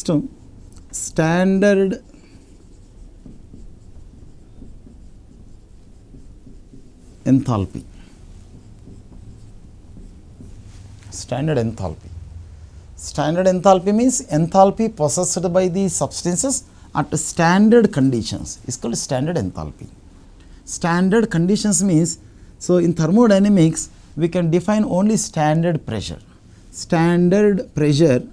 Next, standard enthalpy. Standard enthalpy. Standard enthalpy means enthalpy possessed by the substances at standard conditions is called standard enthalpy. Standard conditions means, so in thermodynamics we can define only standard pressure. Standard pressure,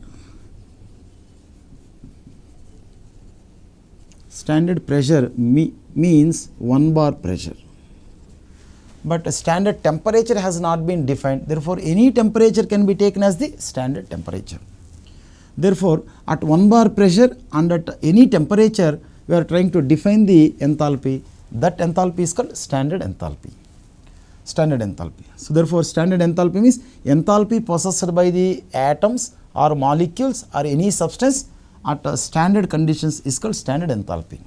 means 1 bar pressure. But a standard temperature has not been defined, therefore any temperature can be taken as the standard temperature. Therefore, at 1 bar pressure and at any temperature we are trying to define the enthalpy. That enthalpy is called standard enthalpy. Standard enthalpy. So, therefore, standard enthalpy means enthalpy possessed by the atoms or molecules or any substance at standard conditions is called standard enthalpy.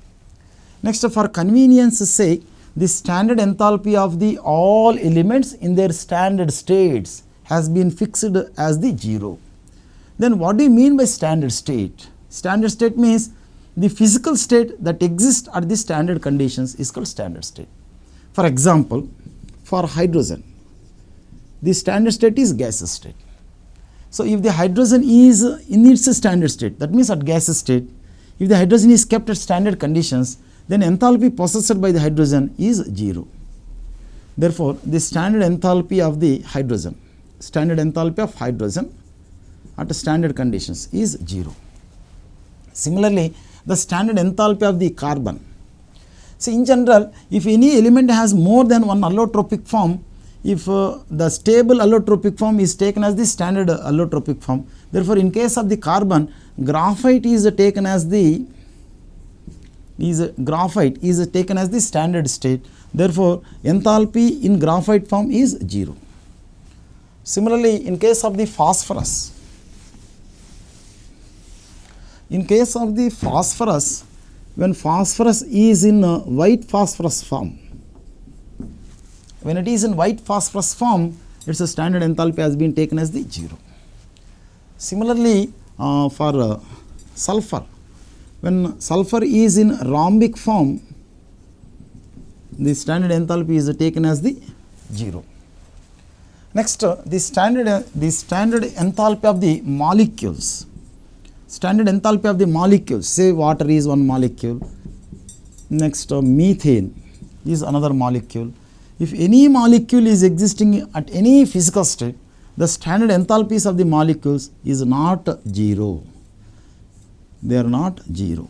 Next, for convenience sake, the standard enthalpy of the all elements in their standard states has been fixed as the 0. Then what do you mean by standard state? Standard state means the physical state that exists at the standard conditions is called standard state. For example, for hydrogen, the standard state is gaseous state. So, if the hydrogen is in its standard state, that means at gaseous state, if the hydrogen is kept at standard conditions, then enthalpy possessed by the hydrogen is 0. Therefore, the standard enthalpy of the hydrogen, at standard conditions is 0. Similarly, the standard enthalpy of the carbon. See, in general, if any element has more than one allotropic form, if the stable allotropic form is taken as the standard allotropic form, therefore, in case of the carbon, graphite is taken as the standard state. Therefore, enthalpy in graphite form is 0. Similarly, in case of the phosphorus, when phosphorus is in white phosphorus form, when it is in white phosphorus form, its standard enthalpy has been taken as the 0. Similarly, for sulfur, when sulfur is in rhombic form, the standard enthalpy is taken as the 0. Next, the standard enthalpy of the molecules. Standard enthalpy of the molecules, say water is one molecule, next methane is another molecule. If any molecule is existing at any physical state, the standard enthalpies of the molecules is not 0. They are not 0.